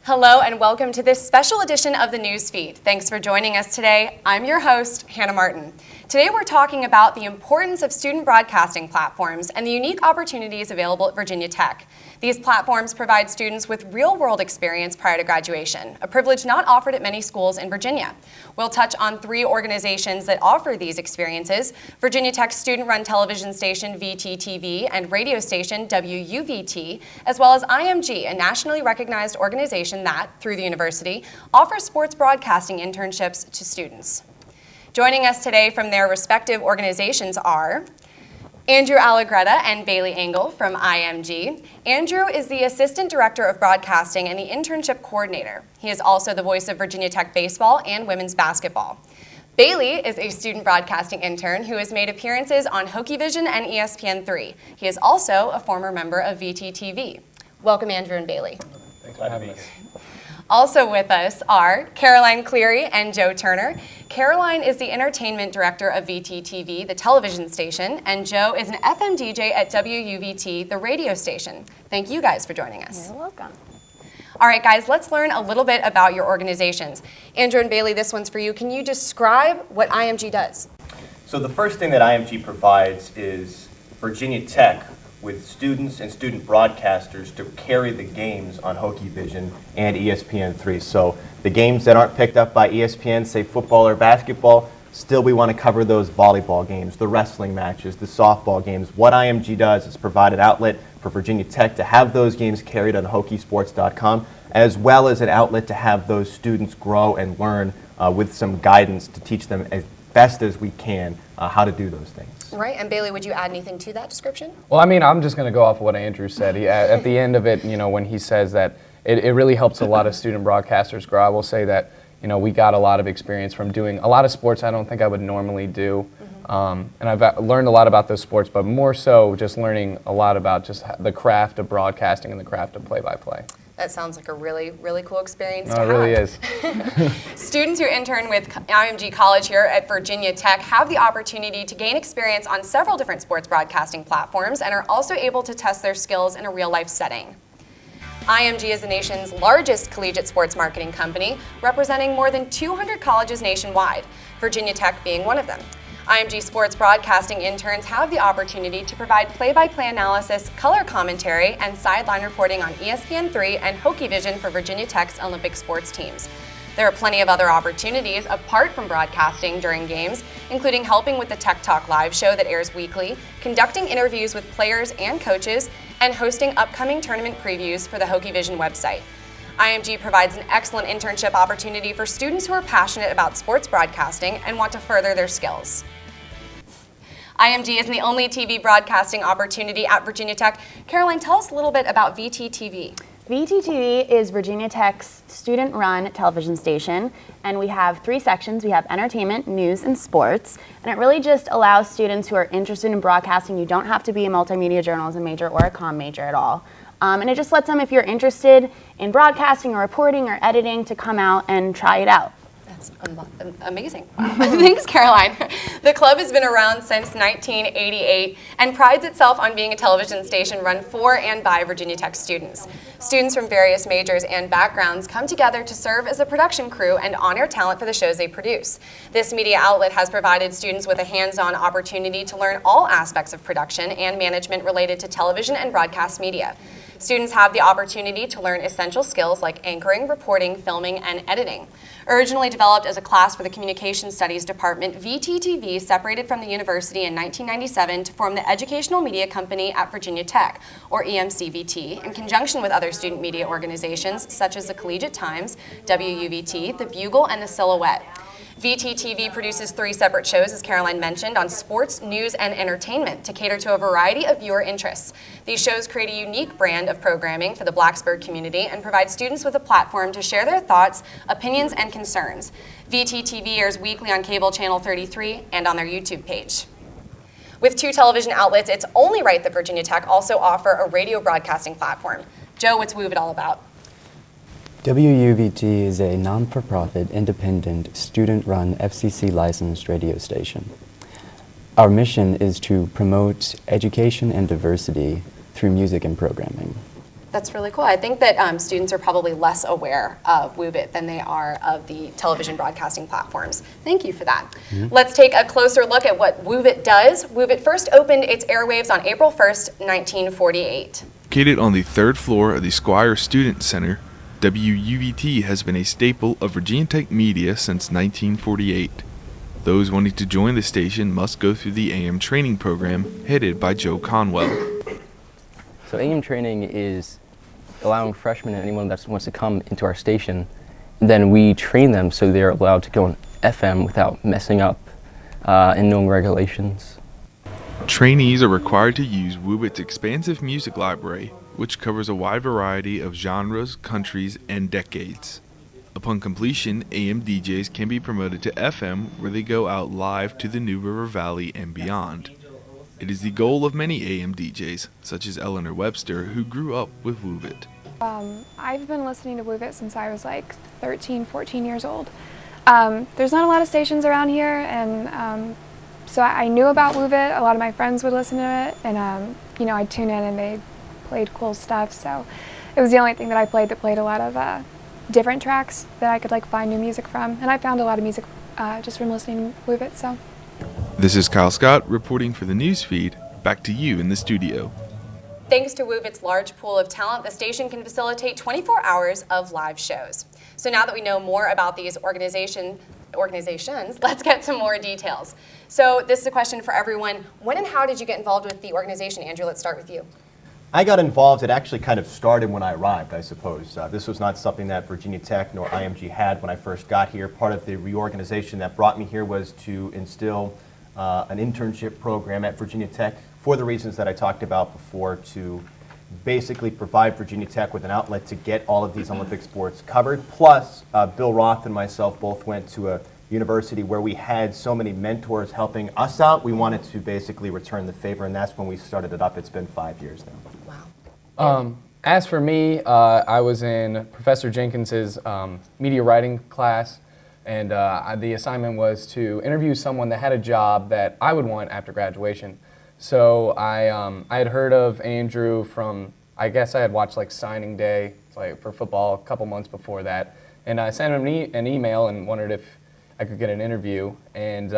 Hello and welcome to this special edition of the Newsfeed. Thanks for joining us today. I'm your host, Hannah Martin. Today we're talking about the importance of student broadcasting platforms and the unique opportunities available at Virginia Tech. These platforms provide students with real-world experience prior to graduation, a privilege not offered at many schools in Virginia. We'll touch on 3 organizations that offer these experiences: Virginia Tech's student-run television station VTTV and radio station WUVT, as well as IMG, a nationally recognized organization that, through the university, offers sports broadcasting internships to students. Joining us today from their respective organizations are Andrew Allegretta and Bailey Engel from IMG. Andrew is the Assistant Director of Broadcasting and the Internship Coordinator. He is also the voice of Virginia Tech baseball and women's basketball. Bailey is a student broadcasting intern who has made appearances on HockeyVision and ESPN3. He is also a former member of VTTV. Welcome, Andrew and Bailey. Thanks for having us. Also with us are Caroline Cleary and Joe Turner. Caroline is the Entertainment Director of VTTV, the television station, and Joe is an FM DJ at WUVT, the radio station. Thank you guys for joining us. You're welcome. All right, guys, let's learn a little bit about your organizations. Andrew and Bailey, this one's for you. Can you describe what IMG does? So the first thing that IMG provides is Virginia Tech with students and student broadcasters to carry the games on HockeyVision and ESPN3. So the games that aren't picked up by ESPN, say football or basketball, still we want to cover those volleyball games, the wrestling matches, the softball games. What IMG does is provide an outlet for Virginia Tech to have those games carried on HockeySports.com, as well as an outlet to have those students grow and learn with some guidance to teach them as best as we can how to do those things. Right, and Bailey, would you add anything to that description? Well, I mean, I'm just going to go off of what Andrew said. At the end of it, when he says that it really helps a lot of student broadcasters grow, I will say that, we got a lot of experience from doing a lot of sports I don't think I would normally do. And I've learned a lot about those sports, but more so just learning a lot about just the craft of broadcasting and the craft of play-by-play. That sounds like a really, really cool experience No, to it have. really is. Students who intern with IMG College here at Virginia Tech have the opportunity to gain experience on several different sports broadcasting platforms and are also able to test their skills in a real-life setting. IMG is the nation's largest collegiate sports marketing company, representing more than 200 colleges nationwide, Virginia Tech being one of them. IMG sports broadcasting interns have the opportunity to provide play-by-play analysis, color commentary, and sideline reporting on ESPN3 and HockeyVision for Virginia Tech's Olympic sports teams. There are plenty of other opportunities apart from broadcasting during games, including helping with the Tech Talk live show that airs weekly, conducting interviews with players and coaches, and hosting upcoming tournament previews for the HockeyVision website. IMG provides an excellent internship opportunity for students who are passionate about sports broadcasting and want to further their skills. IMG isn't the only TV broadcasting opportunity at Virginia Tech. Caroline, tell us a little bit about VTTV. VTTV is Virginia Tech's student-run television station, and we have 3 sections. We have entertainment, news, and sports, and it really just allows students who are interested in broadcasting. You don't have to be a multimedia journalism major or a comm major at all. And it just lets them, if you're interested in broadcasting or reporting or editing, to come out and try it out. That's amazing. Wow. Thanks, Caroline. The club has been around since 1988 and prides itself on being a television station run for and by Virginia Tech students. Students from various majors and backgrounds come together to serve as a production crew and on-air talent for the shows they produce. This media outlet has provided students with a hands-on opportunity to learn all aspects of production and management related to television and broadcast media. Students have the opportunity to learn essential skills like anchoring, reporting, filming, and editing. Originally developed as a class for the Communication Studies Department, VTTV separated from the university in 1997 to form the Educational Media Company at Virginia Tech, or EMCVT, in conjunction with other student media organizations such as the Collegiate Times, WUVT, the Bugle, and the Silhouette. VTTV produces 3 separate shows, as Caroline mentioned, on sports, news, and entertainment to cater to a variety of viewer interests. These shows create a unique brand of programming for the Blacksburg community and provide students with a platform to share their thoughts, opinions, and concerns. VTTV airs weekly on cable channel 33 and on their YouTube page. With 2 television outlets, it's only right that Virginia Tech also offer a radio broadcasting platform. Joe, what's WUVT all about? WUVT is a non-for-profit, independent, student-run FCC-licensed radio station. Our mission is to promote education and diversity through music and programming. That's really cool. I think that students are probably less aware of WUVIT than they are of the television broadcasting platforms. Thank you for that. Let's take a closer look at what WUVIT does. WUVIT first opened its airwaves on April 1st, 1948. Located on the third floor of the Squire Student Center, WUVT has been a staple of Virginia Tech media since 1948. Those wanting to join the station must go through the AM training program headed by Joe Conwell. So AM training is allowing freshmen and anyone that wants to come into our station, and then we train them so they're allowed to go on FM without messing up and knowing regulations. Trainees are required to use WUVIT's expansive music library, which covers a wide variety of genres, countries, and decades. Upon completion, AM DJs can be promoted to FM, where they go out live to the New River Valley and beyond. It is the goal of many AM DJs, such as Eleanor Webster, who grew up with WUVIT. I've been listening to WUVIT since I was like 13, 14 years old. There's not a lot of stations around here, and so I knew about WUVIT. A lot of my friends would listen to it, and I'd tune in and they played cool stuff. So it was the only thing that I played that played a lot of different tracks that I could like find new music from, and I found a lot of music just from listening to WUVIT. So. This is Kyle Scott reporting for the newsfeed. Back to you in the studio. Thanks to WUVIT's large pool of talent, the station can facilitate 24 hours of live shows. So now that we know more about these organizations, let's get some more details. So this is a question for everyone. When and how did you get involved with the organization? Andrew, let's start with you. I got involved, it actually kind of started when I arrived, I suppose. This was not something that Virginia Tech nor IMG had when I first got here. Part of the reorganization that brought me here was to instill an internship program at Virginia Tech for the reasons that I talked about before, to basically provide Virginia Tech with an outlet to get all of these Olympic sports covered. Plus, Bill Roth and myself both went to a university where we had so many mentors helping us out. We wanted to basically return the favor, and that's when we started it up. It's been 5 years now. Wow. As for me, I was in Professor Jenkins's media writing class, and the assignment was to interview someone that had a job that I would want after graduation. So I had heard of Andrew from, I guess I had watched like signing day like for football a couple months before that, and I sent him an email and wondered if I could get an interview. And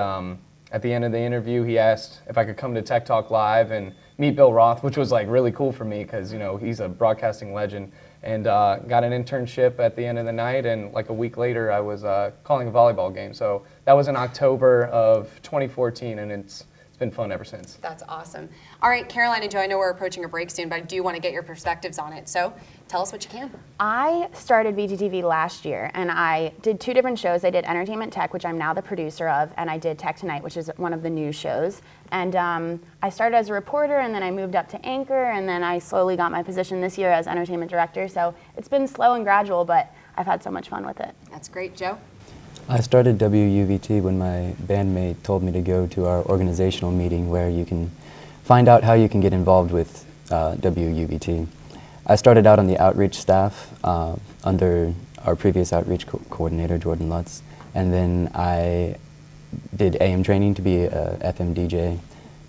at the end of the interview, he asked if I could come to Tech Talk Live and meet Bill Roth, which was like really cool for me because he's a broadcasting legend. And got an internship at the end of the night, and like a week later, I was calling a volleyball game. So that was in October of 2014, and it's been fun ever since. That's awesome. All right, Caroline and Joe, I know we're approaching a break soon, but I do want to get your perspectives on it. So tell us what you can. I started VTTV last year, and I did 2 different shows. I did Entertainment Tech, which I'm now the producer of, and I did Tech Tonight, which is one of the news shows. And I started as a reporter, and then I moved up to anchor, and then I slowly got my position this year as entertainment director. So it's been slow and gradual, but I've had so much fun with it. That's great. Joe? I started WUVT when my bandmate told me to go to our organizational meeting where you can find out how you can get involved with WUVT. I started out on the outreach staff under our previous outreach coordinator, Jordan Lutz, and then I did AM training to be a FM DJ,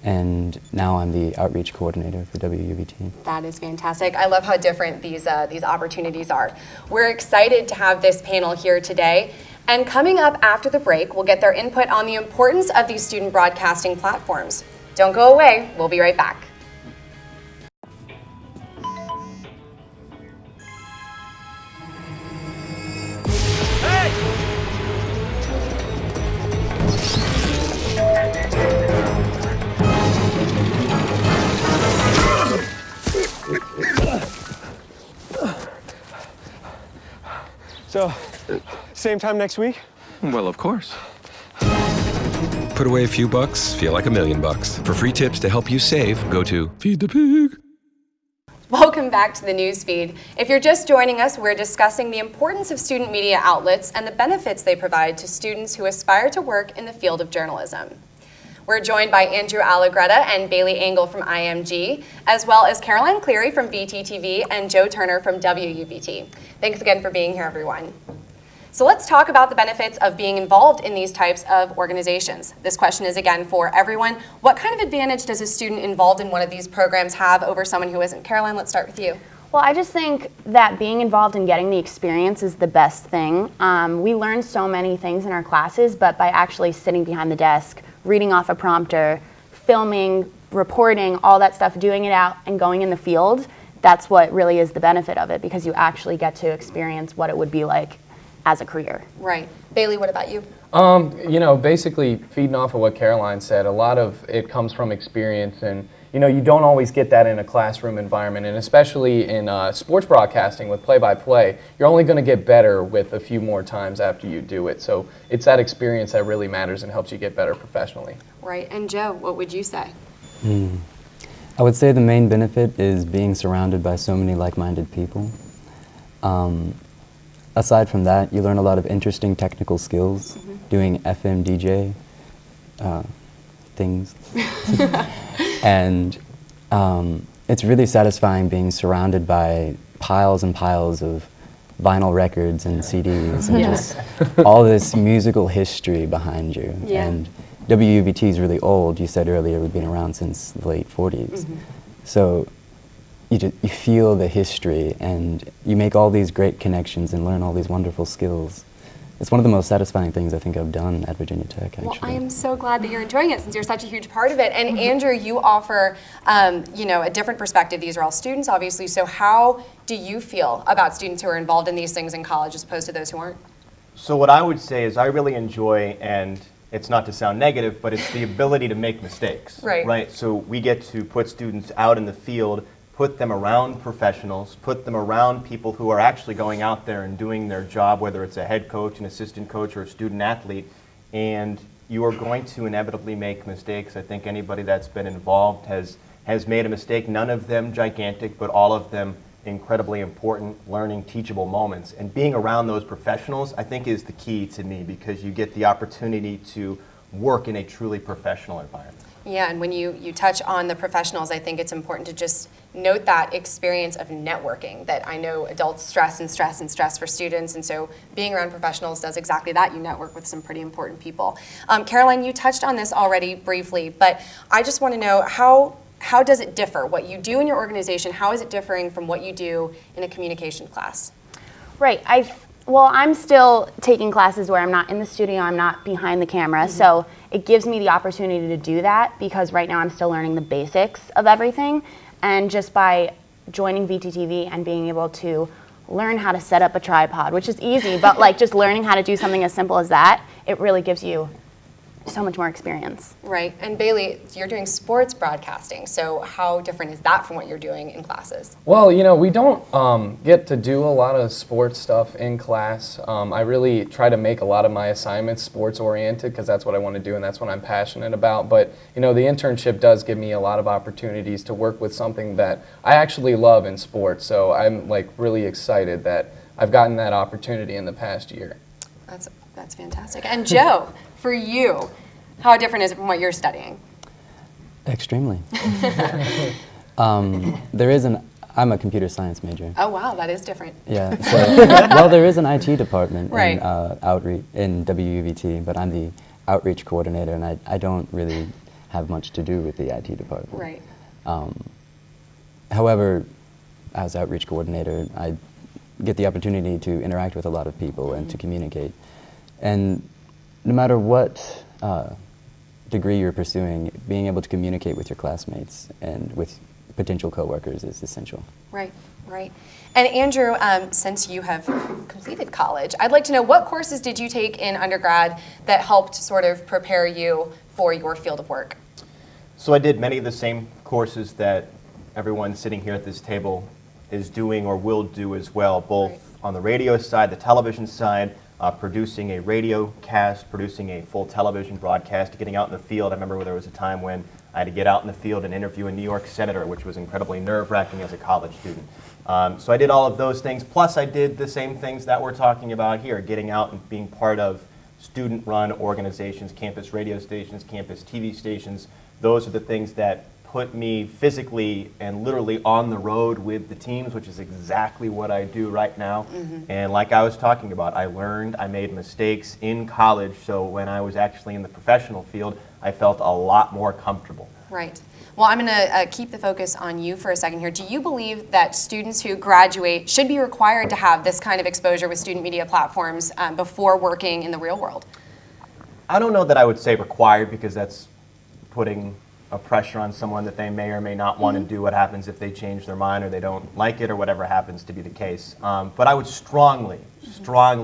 and now I'm the outreach coordinator for WUVT. That is fantastic. I love how different these opportunities are. We're excited to have this panel here today. And coming up after the break, we'll get their input on the importance of these student broadcasting platforms. Don't go away. We'll be right back. So, same time next week? Well, of course. Put away a few bucks, feel like $1 million. For free tips to help you save, go to Feed the Pig. Welcome back to the newsfeed. If you're just joining us, we're discussing the importance of student media outlets and the benefits they provide to students who aspire to work in the field of journalism. We're joined by Andrew Allegretta and Bailey Engel from IMG, as well as Caroline Cleary from VTTV and Joe Turner from WUVT. Thanks again for being here, everyone. So let's talk about the benefits of being involved in these types of organizations. This question is again for everyone. What kind of advantage does a student involved in one of these programs have over someone who isn't? Caroline, let's start with you. Well, I just think that being involved and getting the experience is the best thing. We learn so many things in our classes, but by actually sitting behind the desk, reading off a prompter, filming, reporting, all that stuff, doing it out and going in the field, that's what really is the benefit of it, because you actually get to experience what it would be like as a career. Right. Bailey, what about you? You know, basically feeding off of what Caroline said, a lot of it comes from experience, and you know, you don't always get that in a classroom environment, and especially in sports broadcasting with play-by-play, you're only going to get better with a few more times after you do it. So it's that experience that really matters and helps you get better professionally. Right. And Joe, what would you say? I would say the main benefit is being surrounded by so many like-minded people. Aside from that, you learn a lot of interesting technical skills doing FM DJ things. And it's really satisfying being surrounded by piles and piles of vinyl records and CDs and just all this musical history behind you. And WUVT is really old. You said earlier we've been around since the late 40s. So you feel the history, and you make all these great connections and learn all these wonderful skills. It's one of the most satisfying things I think I've done at Virginia Tech, actually. Well, I am so glad that you're enjoying it, since you're such a huge part of it. And Andrew, you offer, you know, a different perspective. These are all students, obviously. So how do you feel about students who are involved in these things in college as opposed to those who aren't? So what I would say is I really enjoy, and it's not to sound negative, but it's the ability to make mistakes. Right. So we get to put students out in the field, put them around professionals, put them around people who are actually going out there and doing their job, whether it's a head coach, an assistant coach, or a student athlete, and you are going to inevitably make mistakes. I think anybody that's been involved has made a mistake, none of them gigantic, but all of them incredibly important, learning, teachable moments. And being around those professionals, I think, is the key to me, because you get the opportunity to work in a truly professional environment. Yeah, and when you touch on the professionals, I think it's important to just note that experience of networking that I know adults stress and stress and stress for students, and so being around professionals does exactly that. You network with some pretty important people. Caroline, you touched on this already briefly, but I just want to know how does it differ? What you do in your organization, how is it differing from what you do in a communication class? Right. Well, I'm still taking classes where I'm not in the studio, I'm not behind the camera, so it gives me the opportunity to do that, because right now I'm still learning the basics of everything, and just by joining VTTV and being able to learn how to set up a tripod, which is easy, but like just learning how to do something as simple as that, it really gives you so much more experience. Right. And Bailey, you're doing sports broadcasting, so how different is that from what you're doing in classes? Well, you know, we don't get to do a lot of sports stuff in class. I really try to make a lot of my assignments sports oriented, because that's what I want to do and that's what I'm passionate about. But, you know, the internship does give me a lot of opportunities to work with something that I actually love in sports. So I'm like really excited that I've gotten that opportunity in the past year. That's fantastic. And Joe, for you, how different is it from what you're studying? Extremely. I'm a computer science major. Oh wow, that is different. Yeah. So, well, there is an IT department right. in outreach in WUVT, but I'm the outreach coordinator, and I don't really have much to do with the IT department. Right. However, as outreach coordinator, I get the opportunity to interact with a lot of people and to communicate. And no matter what degree you're pursuing, being able to communicate with your classmates and with potential coworkers is essential. Right, right. And Andrew, since you have completed college, I'd like to know, what courses did you take in undergrad that helped sort of prepare you for your field of work? So I did many of the same courses that everyone sitting here at this table is doing or will do as well, both on the radio side, the television side, producing a radio cast, producing a full television broadcast, getting out in the field. I remember there was a time when I had to get out in the field and interview a New York senator, which was incredibly nerve-wracking as a college student. So I did all of those things, plus I did the same things that we're talking about here, getting out and being part of student-run organizations, campus radio stations, campus TV stations. Those are the things that put me physically and literally on the road with the teams, which is exactly what I do right now. And like I was talking about, I learned, I made mistakes in college, so when I was actually in the professional field, I felt a lot more comfortable. Right. Well, I'm going to keep the focus on you for a second here. Do you believe that students who graduate should be required to have this kind of exposure with student media platforms before working in the real world? I don't know that I would say required, because that's putting a pressure on someone that they may or may not want to do. What happens if they change their mind or they don't like it or whatever happens to be the case. But I would strongly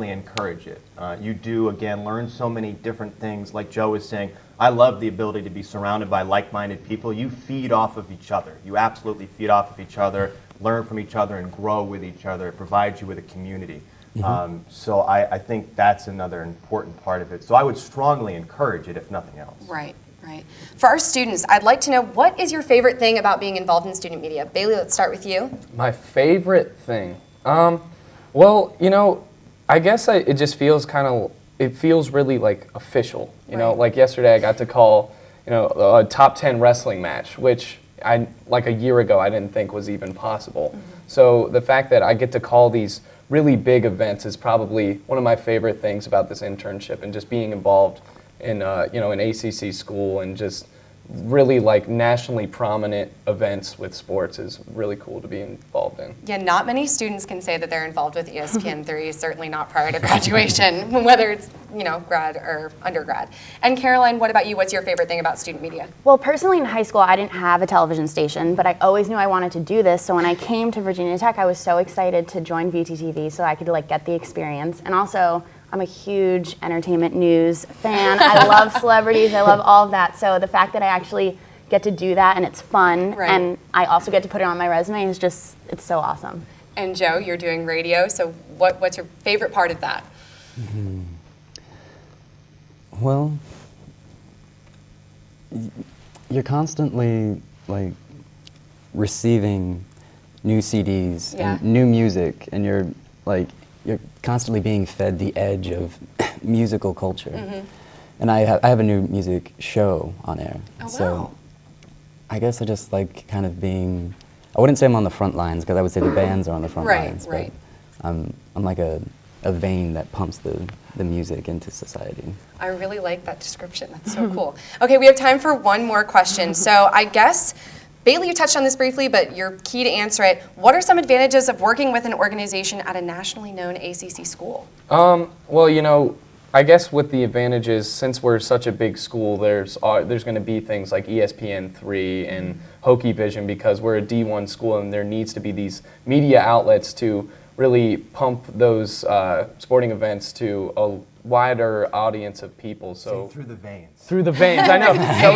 encourage it. You do, again, learn so many different things. Like Joe was saying, I love the ability to be surrounded by like-minded people. You feed off of each other. You absolutely feed off of each other, learn from each other, and grow with each other. It provides you with a community. So I think that's another important part of it. So I would strongly encourage it, if nothing else. Right, right. For our students, I'd like to know, what is your favorite thing about being involved in student media? Bailey, let's start with you. My favorite thing? Well, you know, I guess it just feels it feels really like official. You know, like yesterday I got to call, you know, a top 10 wrestling match, which like a year ago I didn't think was even possible. So the fact that I get to call these really big events is probably one of my favorite things about this internship, and just being involved in, you know, an ACC school and just really like nationally prominent events with sports is really cool to be involved in. Yeah, not many students can say that they're involved with ESPN3, certainly not prior to graduation, whether it's, you know, grad or undergrad. And Caroline, what about you? What's your favorite thing about student media? Well, personally in high school, I didn't have a television station, but I always knew I wanted to do this. So when I came to Virginia Tech, I was so excited to join VTTV so I could like get the experience. And also, I'm a huge entertainment news fan. I love celebrities. I love all of that. So the fact that I actually get to do that and it's fun, and I also get to put it on my resume is just, it's so awesome. And Joe, you're doing radio, so what's your favorite part of that? Well, you're constantly like receiving new CDs and new music, and you're constantly being fed the edge of musical culture. And I have a new music show on air. Oh, so wow. I guess I just like kind of being, I wouldn't say I'm on the front lines, because I would say the bands are on the front lines. Right. But I'm like a vein that pumps the music into society. I really like that description. That's so cool. Okay, we have time for one more question. So I guess, Bailey, you touched on this briefly, but you're key to answer it. What are some advantages of working with an organization at a nationally known ACC school? Well, you know, I guess with the advantages, since we're such a big school, there's going to be things like ESPN3 and Hokie Vision, because we're a D1 school and there needs to be these media outlets to really pump those sporting events to a wider audience of people. So through the veins. Through the veins, I know. That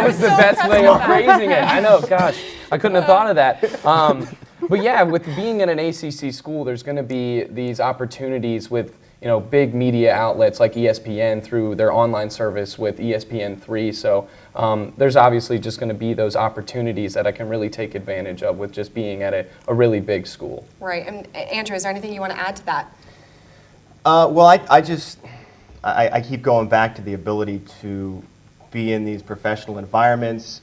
was the best way of phrasing it. I know, gosh, I couldn't have thought of that. But yeah, with being in an ACC school, there's going to be these opportunities with, you know, big media outlets like ESPN through their online service with ESPN3. So there's obviously just going to be those opportunities that I can really take advantage of with just being at a really big school. Right. And Andrew, is there anything you want to add to that? Well, I keep going back to the ability to be in these professional environments.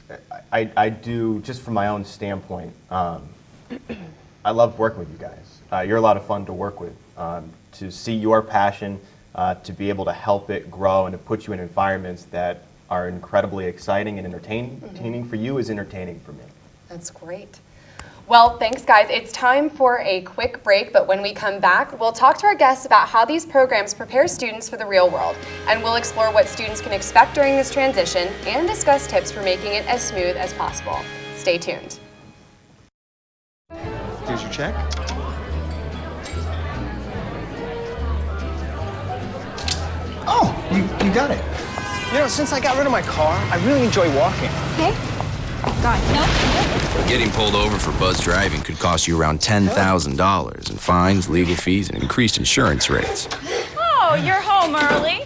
I do, just from my own standpoint, I love working with you guys. You're a lot of fun to work with. To see your passion, to be able to help it grow and to put you in environments that are incredibly exciting and entertaining for you is entertaining for me. That's great. Well, thanks guys. It's time for a quick break, but when we come back, we'll talk to our guests about how these programs prepare students for the real world, and we'll explore what students can expect during this transition and discuss tips for making it as smooth as possible. Stay tuned. Here's your check. Oh, you got it. You know, since I got rid of my car, I really enjoy walking. Okay. God, no. Getting pulled over for buzz driving could cost you around $10,000 in fines, legal fees, and increased insurance rates. Oh, you're home early.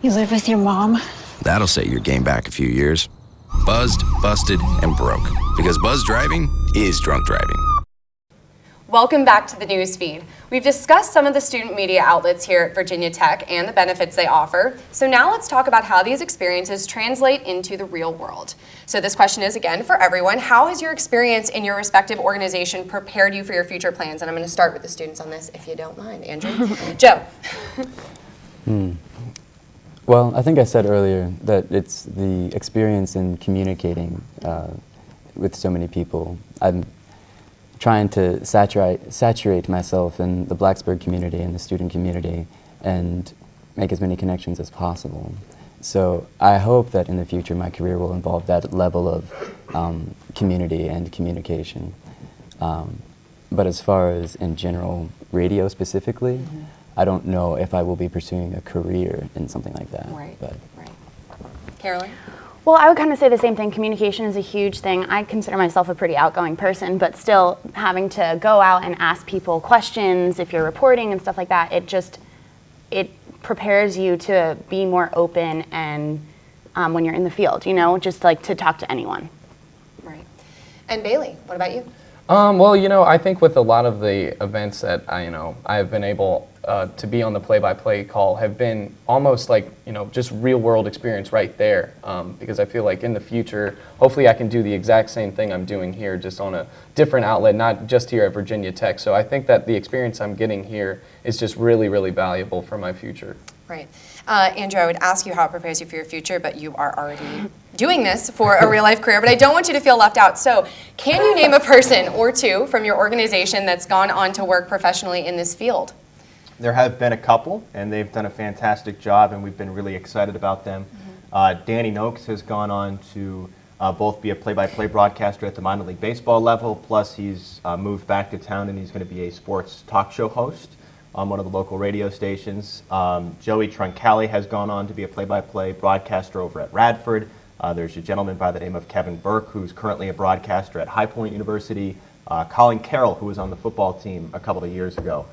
You live with your mom? That'll set your game back a few years. Buzzed, busted, and broke. Because buzz driving is drunk driving. Welcome back to the news feed. We've discussed some of the student media outlets here at Virginia Tech and the benefits they offer. So now let's talk about how these experiences translate into the real world. So this question is, again, for everyone. How has your experience in your respective organization prepared you for your future plans? And I'm going to start with the students on this, if you don't mind. Andrew? Joe? Well, I think I said earlier that it's the experience in communicating with so many people. I'm trying to saturate myself in the Blacksburg community and the student community and make as many connections as possible. So I hope that in the future my career will involve that level of community and communication. But as far as in general radio specifically, I don't know if I will be pursuing a career in something like that. Right, but. right. Caroline? Well, I would kind of say the same thing. Communication is a huge thing. I consider myself a pretty outgoing person, but still having to go out and ask people questions if you're reporting and stuff like that, it prepares you to be more open and when you're in the field, you know, just like to talk to anyone. Right. And Bailey, what about you? Well, you know, I think with a lot of the events that I have been able to be on the play-by-play call have been almost like, just real-world experience right there. Because I feel like in the future, hopefully I can do the exact same thing I'm doing here, just on a different outlet, not just here at Virginia Tech. So I think that the experience I'm getting here is just really, really valuable for my future. Right. Andrew, I would ask you how it prepares you for your future, but you are already doing this for a real-life career, but I don't want you to feel left out. So can you name a person or two from your organization that's gone on to work professionally in this field? There have been a couple, and they've done a fantastic job, and we've been really excited about them. Danny Noakes has gone on to both be a play-by-play broadcaster at the minor league baseball level, plus he's moved back to town and he's going to be a sports talk show host on one of the local radio stations. Joey Troncalli has gone on to be a play-by-play broadcaster over at Radford. There's a gentleman by the name of Kevin Burke, who's currently a broadcaster at High Point University. Colin Carroll, who was on the football team a couple of years ago,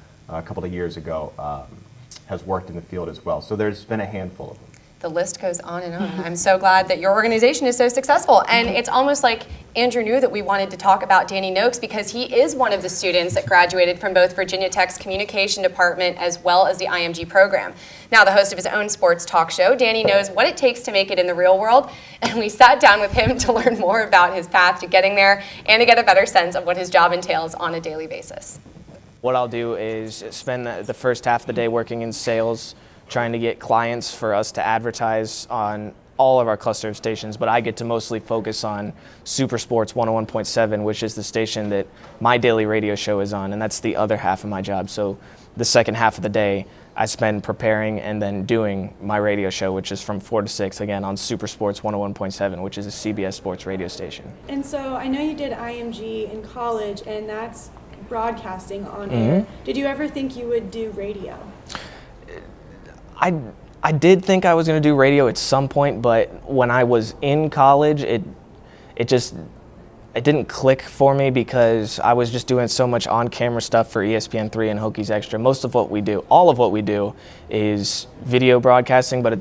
has worked in the field as well. So there's been a handful of them. The list goes on and on. I'm so glad that your organization is so successful. And it's almost like Andrew knew that we wanted to talk about Danny Noakes because he is one of the students that graduated from both Virginia Tech's communication department as well as the IMG program. Now the host of his own sports talk show, Danny knows what it takes to make it in the real world. And we sat down with him to learn more about his path to getting there and to get a better sense of what his job entails on a daily basis. What I'll do is spend the first half of the day working in sales, trying to get clients for us to advertise on all of our cluster of stations, but I get to mostly focus on Super Sports 101.7, which is the station that my daily radio show is on, and that's the other half of my job. So the second half of the day, I spend preparing and then doing my radio show, which is from 4 to 6, again, on Super Sports 101.7, which is a CBS sports radio station. And so I know you did IMG in college, and that's broadcasting on air. Did you ever think you would do radio? I did think I was going to do radio at some point, but when I was in college, it didn't click for me because I was just doing so much on-camera stuff for ESPN3 and Hokies Extra. Most of what we do, all of what we do, is video broadcasting, but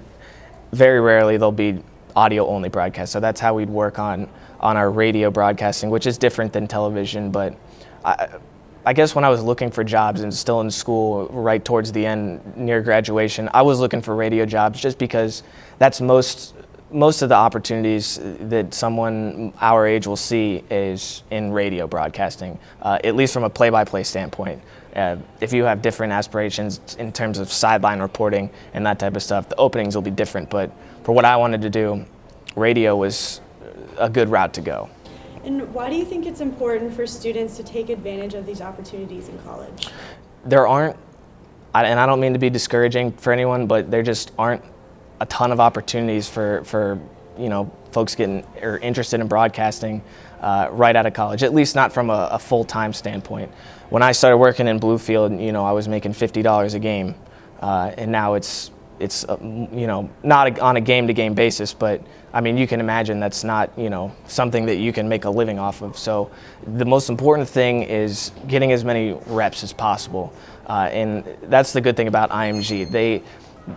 very rarely there'll be audio-only broadcast. So that's how we'd work on our radio broadcasting, which is different than television. But I guess when I was looking for jobs and still in school, right towards the end, near graduation, I was looking for radio jobs just because that's most of the opportunities that someone our age will see is in radio broadcasting, at least from a play-by-play standpoint. If you have different aspirations in terms of sideline reporting and that type of stuff, the openings will be different. But for what I wanted to do, radio was a good route to go. And why do you think it's important for students to take advantage of these opportunities in college? There aren't, and I don't mean to be discouraging for anyone, but there just aren't a ton of opportunities for folks getting or interested in broadcasting right out of college, at least not from a full-time standpoint. When I started working in Bluefield, I was making $50 a game, and now it's not on a game-to-game basis, but I mean, you can imagine that's not, something that you can make a living off of. So the most important thing is getting as many reps as possible. And that's the good thing about IMG.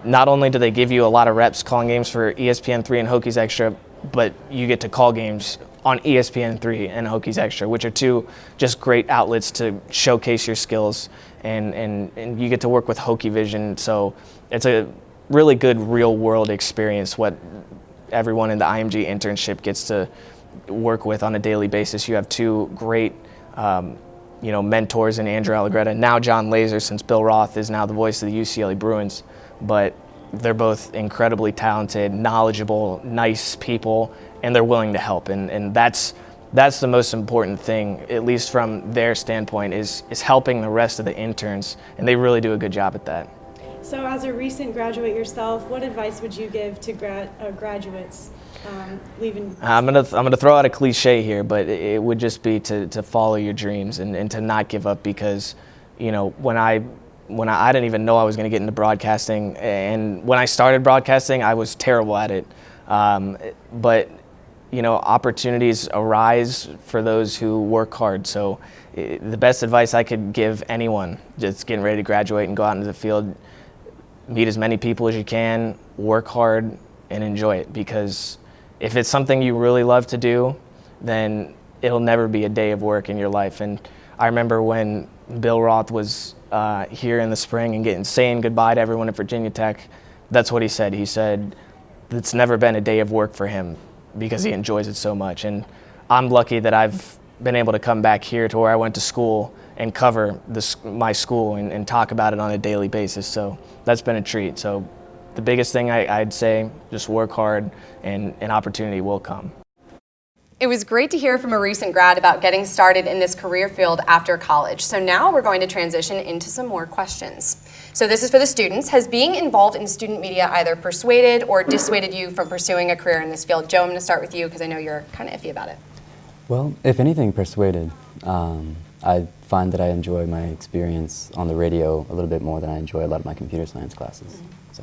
Not only do they give you a lot of reps calling games for ESPN3 and Hokies Extra, but you get to call games on ESPN3 and Hokies Extra, which are two just great outlets to showcase your skills. And you get to work with Hokie Vision. So it's a really good real-world experience, what everyone in the IMG internship gets to work with on a daily basis. You have two great mentors in Andrew Allegretta, now John Laser, since Bill Roth is now the voice of the UCLA Bruins. But they're both incredibly talented, knowledgeable, nice people, and they're willing to help. And that's the most important thing, at least from their standpoint, is helping the rest of the interns, and they really do a good job at that. So as a recent graduate yourself, what advice would you give to graduates leaving? I'm gonna throw out a cliche here, but it would just be to follow your dreams and to not give up, because, you know, when I didn't even know I was gonna get into broadcasting, and when I started broadcasting, I was terrible at it. But you know, opportunities arise for those who work hard. So the best advice I could give anyone just getting ready to graduate and go out into the field, meet as many people as you can, work hard, and enjoy it. Because if it's something you really love to do, then it'll never be a day of work in your life. And I remember when Bill Roth was here in the spring and saying goodbye to everyone at Virginia Tech, that's what he said. He said it's never been a day of work for him because he enjoys it so much. And I'm lucky that I've been able to come back here to where I went to school and cover my school and talk about it on a daily basis. So that's been a treat. So the biggest thing I'd say, just work hard and an opportunity will come. It was great to hear from a recent grad about getting started in this career field after college. So now we're going to transition into some more questions. So this is for the students. Has being involved in student media either persuaded or dissuaded you from pursuing a career in this field? Joe, I'm going to start with you because I know you're kind of iffy about it. Well, if anything, persuaded. I find that I enjoy my experience on the radio a little bit more than I enjoy a lot of my computer science classes. So.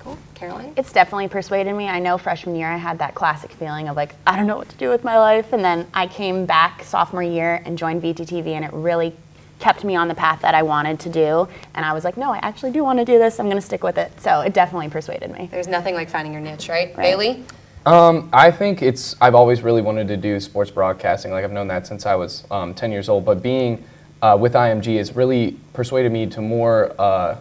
Cool. Caroline? It's definitely persuaded me. I know freshman year I had that classic feeling of like, I don't know what to do with my life. And then I came back sophomore year and joined VTTV, and it really kept me on the path that I wanted to do. And I was like, no, I actually do want to do this. I'm going to stick with it. So it definitely persuaded me. There's nothing like finding your niche, right? Bailey? I think I've always really wanted to do sports broadcasting. Like, I've known that since I was 10 years old. But being with IMG has really persuaded me to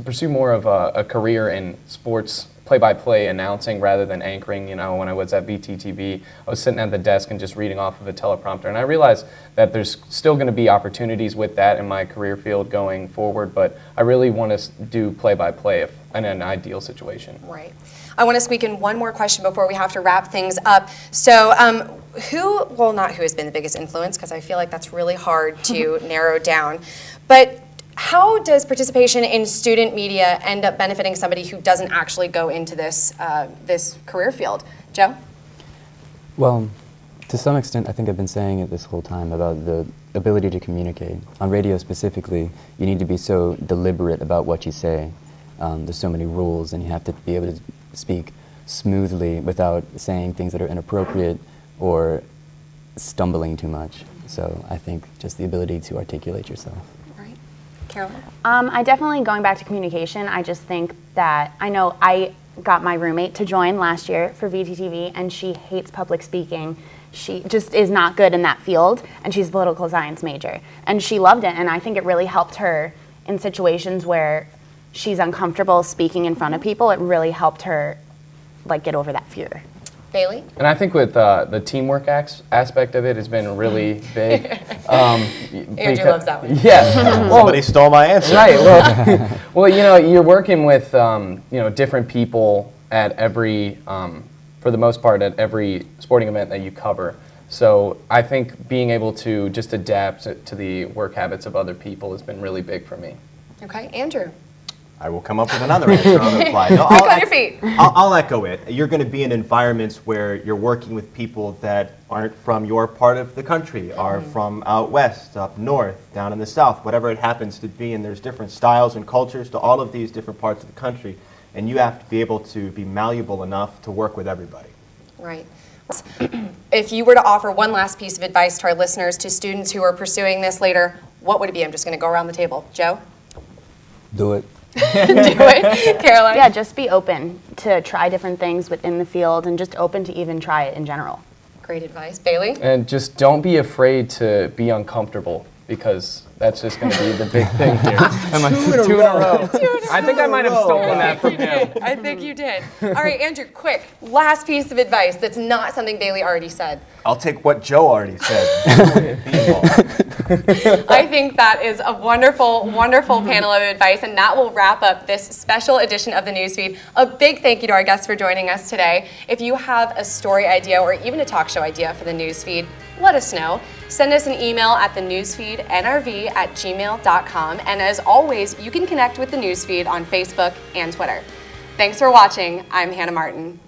pursue more of a career in sports play-by-play announcing rather than anchoring. You know, when I was at VTTV, I was sitting at the desk and just reading off of a teleprompter. And I realized that there's still going to be opportunities with that in my career field going forward. But I really want to do play-by-play in an ideal situation. Right. I want to squeak in one more question before we have to wrap things up. So not who has been the biggest influence, because I feel like that's really hard to narrow down, but how does participation in student media end up benefiting somebody who doesn't actually go into this career field? Joe? Well, to some extent, I think I've been saying it this whole time about the ability to communicate. On radio specifically, you need to be so deliberate about what you say. There's so many rules, and you have to be able to speak smoothly without saying things that are inappropriate or stumbling too much. So I think just the ability to articulate yourself. Right. Caroline? I definitely, going back to communication, I just think that, I know I got my roommate to join last year for VTTV, and she hates public speaking. She just is not good in that field, and she's a political science major. And she loved it, and I think it really helped her in situations where she's uncomfortable speaking in front of people. It really helped her like get over that fear. Bailey? And I think with the teamwork aspect of it has been really big. Andrew loves that one. Yeah. Somebody stole my answer. Right. Well, you know, you're working with different people at every, for the most part, at every sporting event that you cover. So I think being able to just adapt to the work habits of other people has been really big for me. Okay, Andrew? I will come up with another answer on the fly. No, Back on your feet. I'll echo it. You're going to be in environments where you're working with people that aren't from your part of the country, are from out west, up north, down in the south, whatever it happens to be. And there's different styles and cultures to all of these different parts of the country. And you have to be able to be malleable enough to work with everybody. Right. If you were to offer one last piece of advice to our listeners, to students who are pursuing this later, what would it be? I'm just going to go around the table. Joe? Do it. Do it. Caroline? Yeah, just be open to try different things within the field, and just open to even try it in general. Great advice. Bailey? And just don't be afraid to be uncomfortable, because That's just going to be the big thing here. I'm like, two in a row. I think I might have stolen that from him. I think you did. All right, Andrew, quick, last piece of advice that's not something Bailey already said. I'll take what Joe already said. I think that is a wonderful, wonderful panel of advice, and that will wrap up this special edition of the Newsfeed. A big thank you to our guests for joining us today. If you have a story idea or even a talk show idea for the Newsfeed, let us know. Send us an email at thenewsfeednrv@gmail.com. And as always, you can connect with the Newsfeed on Facebook and Twitter. Thanks for watching. I'm Hannah Martin.